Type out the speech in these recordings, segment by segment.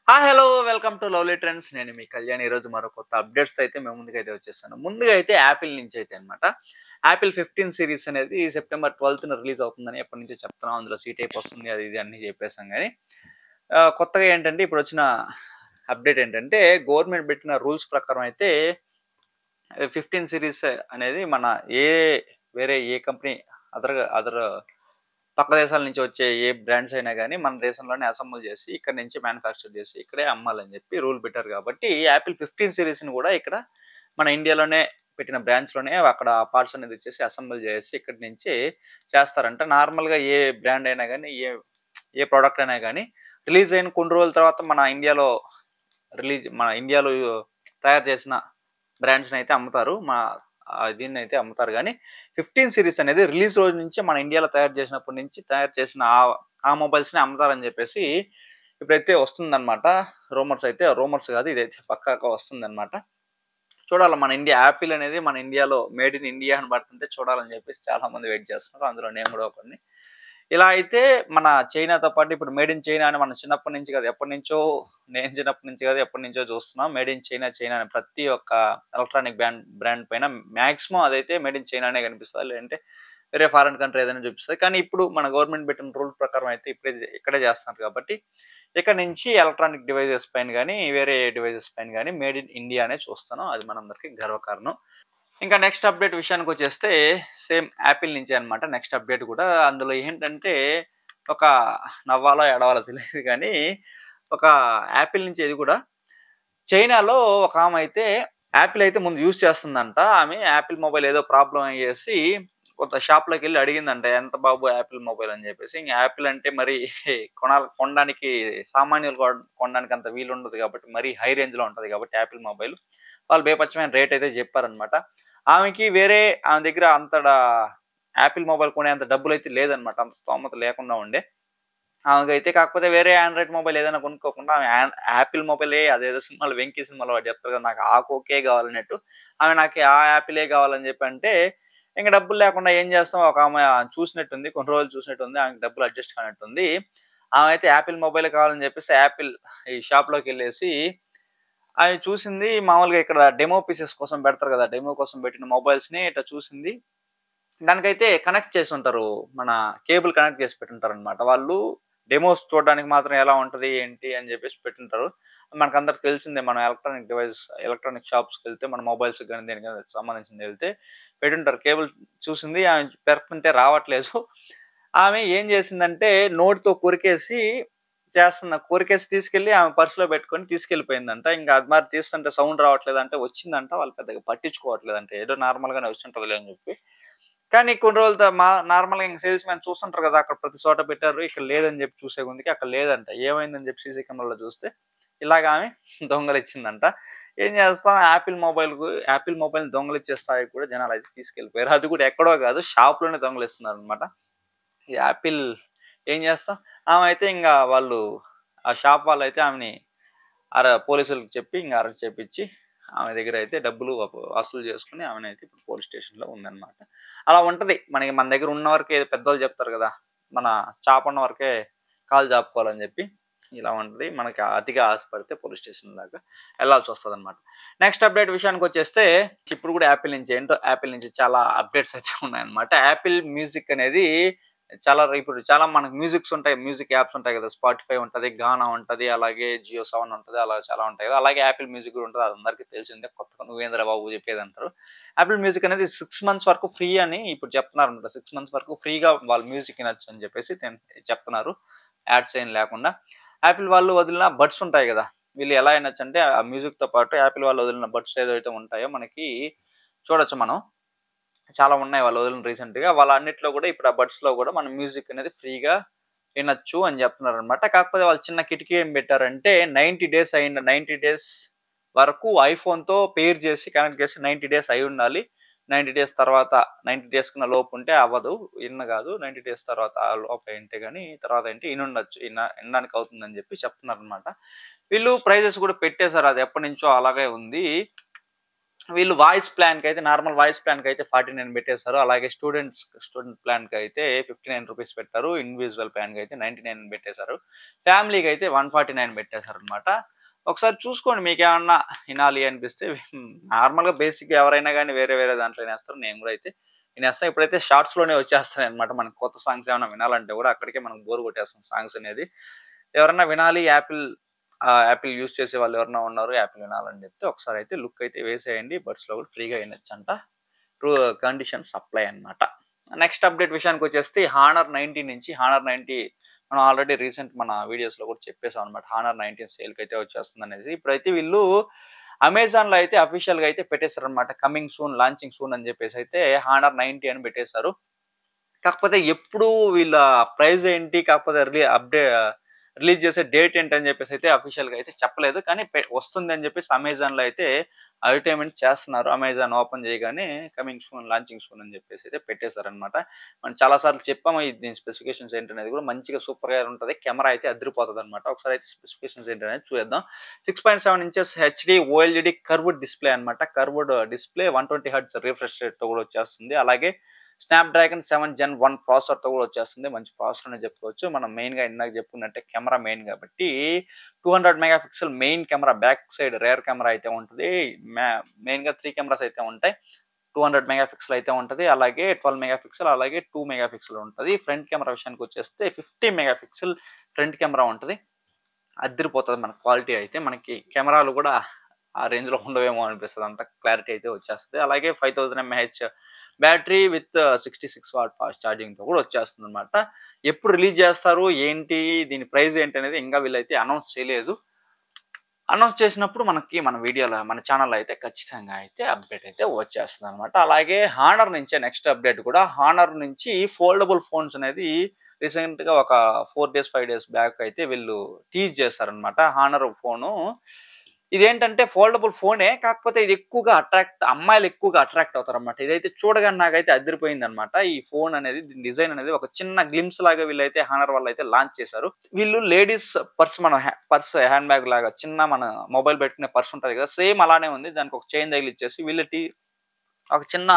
Hello welcome to lovely trends. నేను మీ కళ్యాణ్. ఈరోజు మరో కొత్త అప్డేట్స్ అయితే మేము ముందుకైతే వచ్చేసాను. ముందుగా అయితే యాపిల్ నుంచి అయితే అనమాట. యాపిల్ 15 సిరీస్ అనేది సెప్టెంబర్ 12న రిలీజ్ అవుతుందని ఎప్పటి నుంచో చెప్తున్నాం. అందులో సీ టైప్ వస్తుంది, అది ఇది అన్నీ చెప్పేసాం కానీ కొత్తగా ఏంటంటే ఇప్పుడు వచ్చిన అప్డేట్ ఏంటంటే గవర్నమెంట్ పెట్టిన రూల్స్ ప్రకారం అయితే 15 సిరీస్ అనేది మన ఏ వేరే ఏ కంపెనీ అదర్ అదర్ పక్క దేశాల నుంచి వచ్చే ఏ బ్రాండ్స్ అయినా గానీ మన దేశంలోనే అసెంబుల్ చేసి ఇక్కడ నుంచి మ్యానుఫ్యాక్చర్ చేసి ఇక్కడే అమ్మాలని చెప్పి రూల్ పెట్టారు. కాబట్టి యాపిల్ 15 సిరీస్‌ని కూడా ఇక్కడ మన ఇండియాలోనే పెట్టిన బ్రాంచ్‌లోనే అక్కడ పార్ట్స్ అనేది ఇచ్చేసి అసెంబుల్ చేసి ఇక్కడి నుంచే చేస్తారంట. నార్మల్‌గా ఏ బ్రాండ్ అయినా గానీ ఏ ప్రొడక్ట్ అయినా గానీ రిలీజ్ అయిన కొన్ని రోజుల తర్వాత మన ఇండియాలో తయారు చేసిన బ్రాండ్స్‌ని అయితే అమ్ముతారు. దీన్నైతే అమ్ముతారు గానీ 15 సిరీస్ అనేది రిలీజ్ రోజు నుంచి మన ఇండియాలో తయారు నుంచి తయారు చేసిన ఆ మొబైల్స్‌ని అమ్ముతారని చెప్పేసి ఇప్పుడైతే వస్తుందన్నమాట. రూమర్స్ కాదు, ఇదైతే పక్కాగా వస్తుందన్నమాట. చూడాలి, మన ఇండియా యాపిల్ అనేది మన ఇండియాలో మేడ్ ఇన్ ఇండియా అని పడుతుంటే చూడాలని చెప్పేసి చాలా మంది వెయిట్ చేస్తున్నారు. అందులో నేను కూడా ఒకడిని. ఇలా అయితే మన చైనాతో పాటు ఇప్పుడు మేడ్ ఇన్ చైనా అని మనం చిన్నప్పటి నుంచి కాదు ఎప్పటినుంచో, నేను చిన్నప్పటి నుంచి కాదు ఎప్పటినుంచో చూస్తున్నాం. మేడ్ ఇన్ చైనా అని ప్రతి ఒక్క ఎలక్ట్రానిక్ బ్రాండ్ పైన మాక్సిమం అదైతే మేడ్ ఇన్ చైనానే కనిపిస్తుంది, లేదంటే వేరే ఫారెన్ కంట్రీ ఏదైనా చూపిస్తుంది. కానీ ఇప్పుడు మన గవర్నమెంట్ పెట్టిన రూల్ ప్రకారం అయితే ఇక్కడే చేస్తున్నారు. కాబట్టి ఇక్కడ నుంచి ఎలక్ట్రానిక్ డివైజెస్ పైన కానీ వేరే డివైజెస్ పైన కానీ మేడ్ ఇన్ ఇండియా అనే చూస్తున్నాం. అది మనందరికీ గర్వకారణం. ఇంకా నెక్స్ట్ అప్డేట్ విషయానికి వచ్చేస్తే సేమ్ యాపిల్ నుంచే అనమాట. నెక్స్ట్ అప్డేట్ కూడా అందులో ఏంటంటే ఒక నవ్వాలో ఏడవాలో తెలియదు కానీ ఒక యాపిల్ నుంచి ఇది కూడా చైనాలో ఒక ఆమె అయితే యాపిల్ అయితే ముందు యూజ్ చేస్తుందంట. ఆమె యాపిల్ మొబైల్ ఏదో ప్రాబ్లం అయ్యేసి కొంత షాప్‌లోకి వెళ్ళి అడిగిందంట, ఎంత బాబు యాపిల్ మొబైల్ అని చెప్పేసి. ఇంక యాపిల్ అంటే మరి కొనడానికి సామాన్యులు కొనడానికి అంత వీలు ఉండదు కాబట్టి మరీ హై రేంజ్‌లో ఉంటది కాబట్టి యాపిల్ మొబైల్ వాళ్ళు బేపచ్చమైన రేట్ అయితే చెప్పారనమాట. ఆమె దగ్గర యాపిల్ మొబైల్ కొనేంత డబ్బులైతే లేదనమాట. అంత స్తోమత లేకుండా ఉండే ఆమెకైతే. కాకపోతే వేరే ఆండ్రాయిడ్ మొబైల్ ఏదైనా కొనుక్కోకుండా ఆమె యాపిల్ మొబైలే, అదేదో సినిమాలో 'వెంకీ' సినిమాలో వాడు చెప్తారు కదా, నాకు ఆ కోకే కావాలన్నట్టు ఆమె నాకు ఆ యాపిలే కావాలని చెప్పి అంటే ఇంక డబ్బులు లేకుండా ఏం చేస్తాం, ఒక ఆమె చూసినట్టుంది, కొన్ని రోజులు చూసినట్టుంది, ఆమెకి డబ్బులు అడ్జస్ట్ కానట్టుంది. ఆమె అయితే యాపిల్ మొబైల్ కావాలని చెప్పేసి యాపిల్ ఈ షాప్‌లోకి వెళ్ళేసి ఆమె చూసింది. మామూలుగా ఇక్కడ డెమో పీసెస్ కోసం పెడతారు కదా, డెమో కోసం పెట్టిన మొబైల్స్‌ని ఇట్లా చూసింది. దానికైతే కనెక్ట్ చేసి ఉంటారు. మన కేబుల్ కనెక్ట్ చేసి పెట్టుంటారనమాట. వాళ్ళు డెమోస్ చూడడానికి మాత్రం ఎలా ఉంటది, ఏంటి అని చెప్పేసి పెట్టుంటారు. మనకందరికి తెలిసిందే, మనం ఎలక్ట్రానిక్ షాప్స్‌కెళ్తే మన మొబైల్స్‌కి గాని దేనికి గాని సంబంధించింది వెళ్తే పెట్టుంటారు. కేబుల్ చూసింది, ఆమె పెడుతుంటే రావట్లేదు. ఆమె ఏం చేసిందంటే నోటితో కొరికేసి తీసుకెళ్ళి ఆమె పర్స్‌లో పెట్టుకొని తీసుకెళ్ళిపోయిందంట. ఇంక అది మరి తీస్తుంటే సౌండ్ రావట్లేదంటే వచ్చిందంట. వాళ్ళు పెద్దగా పట్టించుకోవట్లేదంట. ఏదో నార్మల్‌గానే వచ్చుంటదిలే అని చెప్పి. కానీ కొన్ని రోజులు నార్మల్‌గా ఇంక సేల్స్ మ్యాన్ చూస్తుంటారు కదా, అక్కడ ప్రతి చోట పెట్టారు. ఇక్కడ లేదని చెప్పి చూసే కొందికి అక్కడ లేదంట. ఏమైందని చెప్పి సీసీ కెమెరాలో చూస్తే ఇలాగ ఆమె దొంగలిచ్చిందంట. ఏం చేస్తాం, యాపిల్ మొబైల్‌ని దొంగలిచ్చే స్థాయికి కూడా జనాలైతే తీసుకెళ్ళిపోయారు. అది కూడా ఎక్కడో కాదు, షాప్‌లోనే దొంగలిస్తున్నారనమాట. ఈ యాపిల్ ఏం చేస్తాం, ఆమె అయితే ఆ షాప్ వాళ్ళైతే ఆమెని పోలీసులకి చెప్పి ఇంక అరెస్ట్ చేపిచ్చి ఆమె దగ్గర అయితే డబ్బులు వసూలు చేసుకొని ఆమెనైతే ఇప్పుడు పోలీస్ స్టేషన్‌లో ఉందన్నమాట. అలా ఉంటది. మన దగ్గర ఉన్న వరకే పెద్దోళ్ళు చెప్తారు కదా, మన చాపన్న వరకే కాలు చాపుకోవాలని చెప్పి. ఇలా ఉంటది. మనకి అతిగా ఆశపడితే పోలీస్ స్టేషన్ దాకా ఎళ్ళాల్సి వస్తదన్నమాట. నెక్స్ట్ అప్డేట్ విషయానికొచ్చేస్తే ఇప్పుడు కూడా యాపిల్ నుంచి చాలా అప్డేట్స్ అయితే ఉన్నాయన్నమాట. యాపిల్ మ్యూజిక్ అనేది ఇప్పుడు చాలా మనకు మ్యూజిక్ యాప్స్ ఉంటాయి కదా. స్పాటిఫై ఉంటది, గానా ఉంటది, అలాగే జియో సావన్ ఉంటది, అలా చాలా ఉంటాయి కదా. అలాగే యాపిల్ మ్యూజిక్ కూడా ఉంటది. అది అందరికీ తెలిసిందే. కొత్తగా నువ్వేందిరా బాబు చెప్పేదంటారు. యాపిల్ మ్యూజిక్ అనేది 6 మంత్స్ వరకు ఫ్రీ అని ఇప్పుడు చెప్తున్నారన్నమాట. 6 మంత్స్ వరకు ఫ్రీగా వాళ్ళు మ్యూజిక్ వినొచ్చు అని చెప్పేసి చెప్తున్నారు, యాడ్స్ ఏం లేకుండా. యాపిల్ వాళ్ళు వదిలిన బడ్స్ ఉంటాయి కదా, వీళ్ళు ఎలా వినొచ్చంటే ఆ మ్యూజిక్‌తో పాటు యాపిల్ వాళ్ళు వదిలిన బడ్స్ ఏదైతే ఉంటాయో మనకి చూడొచ్చు మనం. చాలా ఉన్నాయి వాళ్ళు వదిలిన రీసెంట్‌గా. వాళ్ళన్నిట్లో కూడా ఇప్పుడు ఆ బడ్స్‌లో కూడా మనం మ్యూజిక్ అనేది ఫ్రీగా వినొచ్చు అని చెప్తున్నారనమాట. కాకపోతే వాళ్ళు చిన్న కిటికీ ఏం పెట్టారంటే 90 డేస్ వరకు ఐఫోన్‌తో పెయిర్ చేసి కనెక్ట్ చేసి 90 డేస్ అయ్యుండాలి. 90 డేస్ తర్వాత 90 డేస్ కన్నా లోపు ఉంటే అవ్వదు. కాదు, 90 డేస్ తర్వాత ఆ లోపు అయింటే గాని తర్వాత ఏంటి ఇనుండొచ్చు. ఇనడానికి అవుతుందని చెప్పి చెప్తున్నారనమాట. వీళ్ళు ప్రైజెస్ కూడా పెట్టేసారు. అది ఎప్పటినుంచో అలాగే ఉంది. వీళ్ళు వాయిస్ ప్లాన్కి అయితే నార్మల్ వాయిస్ ప్లాన్కి అయితే 49 పెట్టేశారు. అలాగే స్టూడెంట్ ప్లాన్కి అయితే 59 రూపీస్ పెట్టారు. ఇండివిజువల్ ప్లాన్కి అయితే 99 పెట్టేశారు. ఫ్యామిలీకి అయితే 149 పెట్టేశారు అనమాట. ఒకసారి చూసుకోండి, మీకు ఏమన్నా వినాలి అనిపిస్తే. నార్మల్గా బేసిక్గా ఎవరైనా కానీ వేరే వేరే దాంట్లో వినేస్తారు. నేను కూడా అయితే వినేస్తాను. ఇప్పుడైతే షార్ట్స్లోనే వచ్చేస్తాయి అనమాట. మనకి కొత్త సాంగ్స్ ఏమైనా వినాలంటే కూడా అక్కడికే మనం బోర్ కొట్టేస్తాం సాంగ్స్ అనేది. ఎవరన్నా వినాలి, యాపిల్ యూజ్ చేసే వాళ్ళు ఎవరైనా ఉన్నారు, యాపిల్ వినాలని చెప్తే ఒకసారి అయితే లుక్ అయితే వేసేయండి. బడ్స్లో కూడా ఫ్రీగా వినొచ్చంట. కండిషన్స్ అప్లై అనమాట. నెక్స్ట్ అప్డేట్ విషయానికి వచ్చేస్తే హానర్ 90 నుంచి హానర్ 90 మనం ఆల్రెడీ రీసెంట్ మన వీడియోస్లో కూడా చెప్పేసాం అనమాట. హానర్ 19 సేల్కి అయితే వచ్చేస్తుంది అనేసి. ఇప్పుడైతే వీళ్ళు అమెజాన్లో అయితే అఫీషియల్గా అయితే పెట్టేశారు అనమాట. కమింగ్ సూన్, లాంచింగ్ సూన్ అని చెప్పేసి అయితే హానర్ 90 అని పెట్టేశారు. కాకపోతే ఎప్పుడు వీళ్ళ ప్రైస్ ఏంటి, కాకపోతే రిలీజ్ చేసే డేట్ ఏంటని చెప్పేసి అయితే అఫీషియల్గా అయితే చెప్పలేదు. కానీ వస్తుంది అని చెప్పేసి అమెజాన్లో అయితే అడ్వర్టైజ్మెంట్ చేస్తున్నారు. అమెజాన్ ఓపెన్ చేయగానే కమింగ్ సూన్, లాంచింగ్ సూన్ అని చెప్పేసి అయితే పెట్టేశారనమాట. మనం చాలాసార్లు చెప్పాము దీని స్పెసిఫికేషన్స్ ఏంటనేది కూడా. మంచిగా సూపర్గా ఉంటుంది. కెమెరా అయితే అదిరిపోతుంది అనమాట. ఒకసారి అయితే స్పెసిఫికేషన్స్ ఏంటనేది చూద్దాం. 6.7 inches HD OLED curved display అనమాట. కర్వ్డ్ డిస్ప్లే 120 హెర్ట్జ్ రిఫ్రెష్ రేట్తో కూడా వచ్చేస్తుంది. అలాగే స్నాప్డ్రాగన్ 7 Gen 1 ప్రాసెసర్తో కూడా వచ్చేస్తుంది. మంచి ప్రాసెసర్ అని చెప్పుకోవచ్చు. మనం మెయిన్గా ఇందాక చెప్పుకున్నట్టే కెమెరా మెయిన్ కాబట్టి 200 megapixel main camera, back side rear camera అయితే ఉంటుంది. మెయిన్గా 3 కెమెరాస్ అయితే ఉంటాయి. 200 మెగాపిక్సెల్ అయితే ఉంటుంది. అలాగే 12 మెగాపిక్సెల్, అలాగే 2 మెగాపిక్సెల్ ఉంటుంది. ఫ్రంట్ కెమెరా విషయానికి వచ్చేస్తే 50 మెగాపిక్సెల్ ఫ్రంట్ కెమెరా ఉంటుంది. అదిరిపోతుంది మన క్వాలిటీ అయితే. మనకి కెమెరాలు కూడా ఆ రేంజ్లో ఉండవేమో అనిపిస్తుంది. అంత క్లారిటీ అయితే వచ్చేస్తుంది. అలాగే 5000 mAh battery with 66 watt fast ఛార్జింగ్తో కూడా వచ్చేస్తుంది అనమాట. ఎప్పుడు రిలీజ్ చేస్తారు ఏంటి, దీని ప్రైస్ ఏంటి అనేది ఇంకా వీళ్ళైతే అనౌన్స్ చేయలేదు. అనౌన్స్ చేసినప్పుడు మన వీడియోలో, మన ఛానల్లో అయితే ఖచ్చితంగా అయితే అప్డేట్ అయితే వచ్చేస్తుంది అనమాట. అలాగే హానర్ నుంచే నెక్స్ట్ అప్డేట్ కూడా. హానర్ నుంచి ఫోల్డబుల్ ఫోన్స్ అనేది రీసెంట్గా ఒక 4 days 5 days బ్యాక్ అయితే వీళ్ళు టీజ్ చేస్తారనమాట. హానర్ ఫోను ఇదేంటంటే ఫోల్డబుల్ ఫోనే, కాకపోతే ఇది అమ్మాయిలు ఎక్కువగా అట్రాక్ట్ అవుతారు అనమాట. ఇదైతే చూడగానే నాకైతే అదిరిపోయింది అనమాట. ఈ ఫోన్ అనేది, డిజైన్ అనేది ఒక చిన్న గ్లిమ్స్ లాగా వీళ్ళైతే హానర్ వాళ్ళు అయితే లాంచ్ చేశారు. వీళ్ళు ladies purse, purse hand bag లాగా చిన్న మన మొబైల్ పెట్టుకునే పర్స్ ఉంటుంది కదా, సేమ్ అలానే ఉంది. దానికి ఒక చైన్ తగిలిచ్చేసి వీళ్ళకి ఒక చిన్న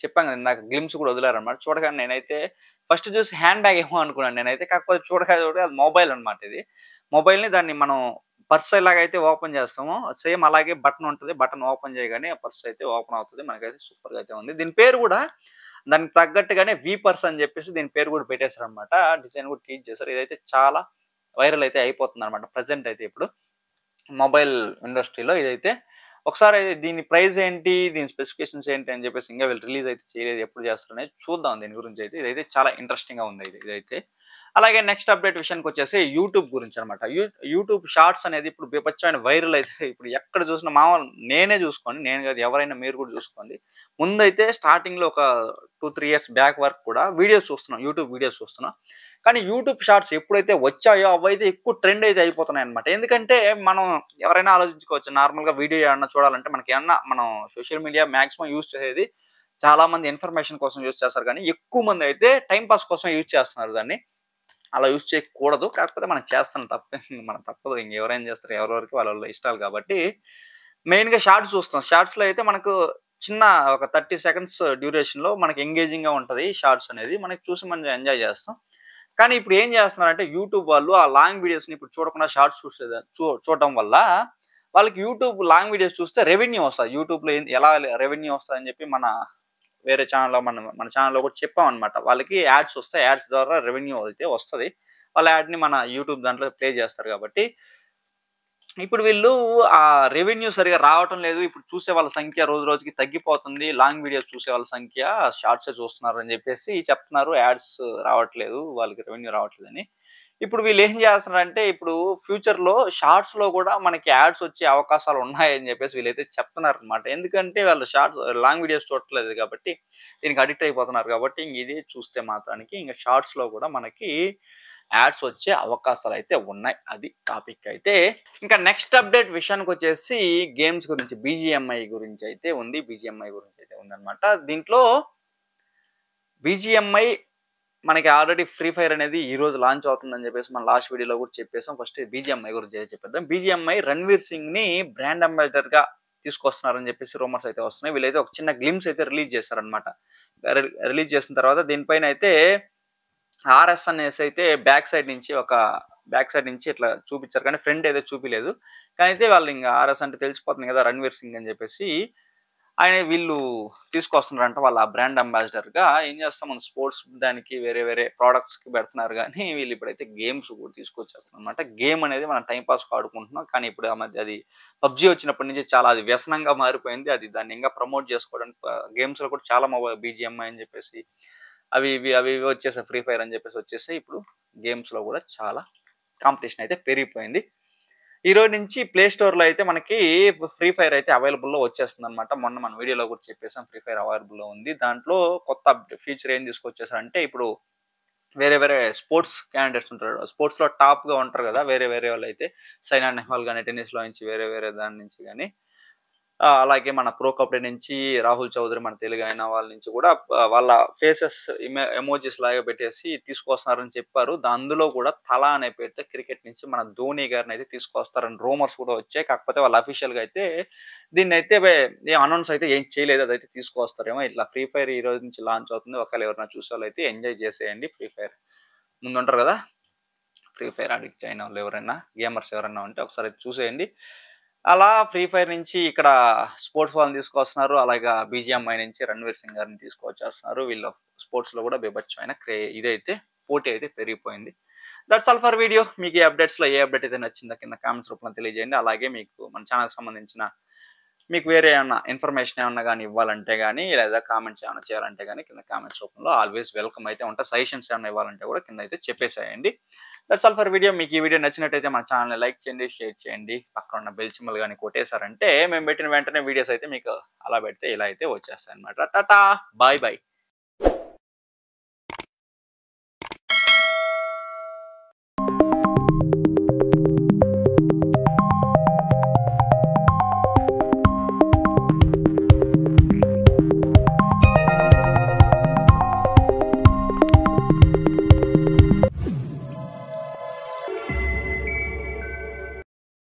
చెప్పాను కదా ఇందాక, గ్లిమ్స్ కూడా వదిలారనమాట. చూడగానే నేనైతే ఫస్ట్ చూసి హ్యాండ్ బ్యాగ్ ఏమో అనుకున్నాను నేనైతే. కాకపోతే చూడగా అది మొబైల్ అనమాట. ఇది మొబైల్ని దాన్ని మనం పర్స్ ఎలాగైతే ఓపెన్ చేస్తామో సేమ్ అలాగే బటన్ ఉంటుంది. బటన్ ఓపెన్ చేయగానే పర్స్ అయితే ఓపెన్ అవుతుంది. మనకైతే సూపర్గా అయితే ఉంది. దీని పేరు కూడా దానికి తగ్గట్టుగానే వి పర్స్ అని చెప్పేసి దీని పేరు కూడా పెట్టేశారు అనమాట. డిజైన్ కూడా టీచ్ చేశారు. ఇదైతే చాలా వైరల్ అయితే అయిపోతుంది అనమాట ప్రజెంట్ అయితే ఇప్పుడు మొబైల్ ఇండస్ట్రీలో. ఇదైతే ఒకసారి దీని ప్రైస్ ఏంటి, దీని స్పెసిఫికేషన్స్ ఏంటి అని చెప్పేసి ఇంకా వీళ్ళు రిలీజ్ అయితే చేయలేదు. ఎప్పుడు చేస్తారనేది చూద్దాం దీని గురించి అయితే. ఇదైతే చాలా ఇంట్రెస్టింగ్గా ఉంది ఇదైతే. అలాగే నెక్స్ట్ అప్డేట్ విషయానికి వచ్చేసి యూట్యూబ్ గురించి అనమాట. యూట్యూబ్ షార్ట్స్ అనేది ఇప్పుడు బీభత్సమైన వైరల్ అయితే. ఇప్పుడు ఎక్కడ చూసినా మామూలు నేనే చూసుకోండి, నేను కాదు ఎవరైనా మీరు కూడా చూసుకోండి. ముందైతే స్టార్టింగ్లో ఒక 2-3 years బ్యాక్ వరకు కూడా వీడియోస్ చూస్తున్నాం, యూట్యూబ్ వీడియోస్ చూస్తున్నాం. కానీ యూట్యూబ్ షార్ట్స్ ఎప్పుడైతే వచ్చాయో అవైతే ఎక్కువ ట్రెండ్ అయితే అయిపోతున్నాయి అనమాట. ఎందుకంటే మనం ఎవరైనా ఆలోచించుకోవచ్చు, నార్మల్గా వీడియో ఏమన్నా చూడాలంటే మనకి ఏమన్నా మనం సోషల్ మీడియా మ్యాక్సిమం యూజ్ చేసేది చాలా మంది ఇన్ఫర్మేషన్ కోసం యూజ్ చేస్తారు. కానీ ఎక్కువ మంది అయితే టైంపాస్ కోసం యూజ్ చేస్తున్నారు దాన్ని. అలా యూజ్ చేయకూడదు. కాకపోతే మనం చేస్తాం, మనం తప్పదు. ఎవరైనా చేస్తారు, ఎవరెవరికి వాళ్ళ ఇష్టాలు కాబట్టి మెయిన్గా షార్ట్స్ చూస్తాం. షార్ట్స్లో అయితే మనకు చిన్న ఒక 30 seconds డ్యూరేషన్లో మనకి ఎంగేజింగ్గా ఉంటుంది షార్ట్స్ అనేది. మనకి చూసి మనం ఎంజాయ్ చేస్తాం. కానీ ఇప్పుడు ఏం చేస్తున్నారంటే యూట్యూబ్ వాళ్ళు ఆ లాంగ్ వీడియోస్ని ఇప్పుడు చూడకుండా షార్ట్స్ చూడటం వల్ల వాళ్ళకి యూట్యూబ్ లాంగ్ వీడియోస్ చూస్తే రెవెన్యూ వస్తుంది. యూట్యూబ్లో ఎలా రెవెన్యూ వస్తుంది అని చెప్పి వేరే ఛానల్లో మన ఛానల్లో కూడా చెప్పాం అనమాట. వాళ్ళకి యాడ్స్ వస్తాయి. యాడ్స్ ద్వారా రెవెన్యూ అయితే వస్తుంది. వాళ్ళ యాడ్ని మన యూట్యూబ్ దాంట్లో ప్లే చేస్తారు కాబట్టి ఇప్పుడు వీళ్ళు ఆ రెవెన్యూ సరిగా రావటం లేదు. ఇప్పుడు చూసే వాళ్ళ సంఖ్య రోజు రోజుకి తగ్గిపోతుంది. లాంగ్ వీడియోస్ చూసే వాళ్ళ సంఖ్య షార్ట్సే చూస్తున్నారు అని చెప్పేసి చెప్తున్నారు. యాడ్స్ రావట్లేదు, వాళ్ళకి రెవెన్యూ రావట్లేదని. ఇప్పుడు వీళ్ళు ఏం చేస్తున్నారంటే ఇప్పుడు ఫ్యూచర్లో షార్ట్స్లో కూడా మనకి యాడ్స్ వచ్చే అవకాశాలు ఉన్నాయని చెప్పేసి వీళ్ళైతే చెప్తున్నారు అనమాట. ఎందుకంటే వాళ్ళు లాంగ్ వీడియోస్ చూడట్లేదు కాబట్టి, దీనికి అడిక్ట్ అయిపోతున్నారు కాబట్టి ఇది చూస్తే మాత్రానికి ఇంకా షార్ట్స్లో కూడా మనకి యాడ్స్ వచ్చే అవకాశాలు అయితే ఉన్నాయి. అది టాపిక్ అయితే. ఇంకా నెక్స్ట్ అప్డేట్ విషయానికి వచ్చేసి గేమ్స్ గురించి, BGMI గురించి అయితే ఉంది. BGMI గురించి అయితే ఉందన్నమాట. దీంట్లో BGMI మనకి ఆల్రెడీ ఫ్రీ ఫైర్ అనేది ఈ రోజు లాంచ్ అవుతుందని చెప్పేసి మనం లాస్ట్ వీడియోలో కూడా చెప్పేసాం. ఫస్ట్ BGMI గురించి అయితే చెప్పేద్దాం. BGMI రణ్వీర్ సింగ్ ని బ్రాండ్ అంబాసిడర్ గా తీసుకొస్తున్నారని చెప్పేసి రూమర్స్ అయితే వస్తున్నాయి. వీళ్ళైతే ఒక చిన్న గ్లిమ్స్ అయితే రిలీజ్ చేశారనమాట. రిలీజ్ చేసిన తర్వాత దీనిపైన అయితే ఆర్ఎస్ అనేసి అయితే బ్యాక్ సైడ్ నుంచి ఇట్లా చూపించారు కానీ ఫ్రంట్ అయితే చూపిలేదు. కానీ అయితే వాళ్ళు ఇంకా ఆర్ఎస్ అంటే తెలిసిపోతుంది కదా, రణ్వీర్ సింగ్ అని చెప్పేసి వీళ్ళు తీసుకొస్తున్నారంట వాళ్ళ బ్రాండ్ అంబాసిడర్‌గా. ఏం చేస్తాం మనం స్పోర్ట్స్ దానికి వేరే వేరే ప్రొడక్ట్స్‌కి పెడుతున్నారు గానీ, వీళ్ళు ఇప్పుడైతే గేమ్స్ కూడా తీసుకొచ్చేస్తున్నారన్నమాట. గేమ్ అనేది మనం టైమ్ పాస్‌కి ఆడుకుంటున్నాం. కానీ ఇప్పుడు ఆ మధ్య అది పబ్‌జీ వచ్చినప్పటి నుంచి చాలా అది వ్యసనంగా మారిపోయింది. దాన్ని ఇంకా ప్రమోట్ చేసుకోవడానికి గేమ్స్‌లో కూడా చాలా BGMI అని చెప్పేసి అవి ఇవి వచ్చేసాయి. ఫ్రీ ఫైర్ అని చెప్పేసి వచ్చేసాయి. ఇప్పుడు గేమ్స్‌లో కూడా చాలా కాంపిటీషన్ అయితే పెరిగిపోయింది. ఈ రోజు నుంచి ప్లే స్టోర్‌లో అయితే మనకి ఫ్రీ ఫైర్ అయితే అవైలబుల్‌లో వచ్చేస్తుందన్నమాట. మొన్న మన వీడియోలో కూడా చెప్పేసాం ఫ్రీ ఫైర్ అవైలబుల్‌లో ఉంది. దాంట్లో కొత్త ఫీచర్ ఏం తీసుకొచ్చేసారంటే ఇప్పుడు వేరే వేరే స్పోర్ట్స్ క్యాండిడేట్స్ ఉంటారు. స్పోర్ట్స్‌లో టాప్‌గా ఉంటారు కదా! వేరే వేరే వాళ్ళైతే సైనా నెహ్వాల్ గాని, టెన్నిస్‌లో నుంచి వేరే వేరే దాని నుంచి గాని అలాగే మన ప్రో కబడ్డీ నుంచి రాహుల్ చౌదరి మన తెలుగు అయిన వాళ్ళ నుంచి కూడా వాళ్ళ ఫేసెస్ ఎమోజిస్ లాగా పెట్టేసి తీసుకొస్తున్నారని చెప్పారు. అందులో కూడా తల అనే పేరుతో క్రికెట్ నుంచి మన ధోని గారిని అయితే తీసుకొస్తారని రూమర్స్ కూడా వచ్చాయి. కాకపోతే వాళ్ళు అఫీషియల్‌గా అయితే దీన్నైతే అనౌన్స్ అయితే ఏం చేయలేదు. అదైతే తీసుకొస్తారేమో. ఇట్లా ఫ్రీ ఫైర్ ఈ రోజు నుంచి లాంచ్ అవుతుంది. ఒకవేళ ఎవరైనా చూసేవాళ్ళైతే ఎంజాయ్ చేసేయండి ఫ్రీ ఫైర్. ముందుంటారు కదా! ఫ్రీ ఫైర్ అడిక్ట్ అయిన వాళ్ళు ఎవరైనా గేమర్స్ ఎవరైనా ఉంటే ఒకసారి చూసేయండి. అలా ఫ్రీ ఫైర్ నుంచి ఇక్కడ స్పోర్ట్స్ వాళ్ళని తీసుకొస్తున్నారు. అలాగా BGMI నుంచి రణ్వీర్ సింగ్ గారిని తీసుకొచ్చేస్తున్నారు. వీళ్ళు స్పోర్ట్స్‌లో కూడా బీభత్సమైన ఇదైతే పోటీ అయితే పెరిగిపోయింది. That's all for video. మీకు ఈ అప్డేట్స్‌లో ఏ అప్డేట్ అయితే నచ్చిందో కింద కామెంట్స్ రూపంలో తెలియజేయండి. అలాగే మీకు మన ఛానల్‌కి సంబంధించిన మీకు వేరే ఏమన్నా ఇన్ఫర్మేషన్ ఏమన్నా గాని ఇవ్వాలంటే గాని, లేదా కామెంట్స్ ఏమన్నా చేయాలంటే గాని కింద కామెంట్స్ రూపంలో ఆల్వేస్ వెల్కమ్ అయితే ఉంటా. సజెషన్స్ ఏమన్నా ఇవ్వాలంటే కూడా కింద అయితే చెప్పేసేయండి. That's all for video. మీకు ఈ వీడియో నచ్చినట్టయితే మన ఛానల్‌ని లైక్ చేయండి, షేర్ చేయండి. పక్కన ఉన్న బెల్ సింబల్ గాని కొట్టేసారంటే మేము పెట్టిన వెంటనే వీడియోస్ అయితే మీకు అలా పెడితే ఇలా అయితే వచ్చేస్తాయన్నమాట. టాటా! Bye bye.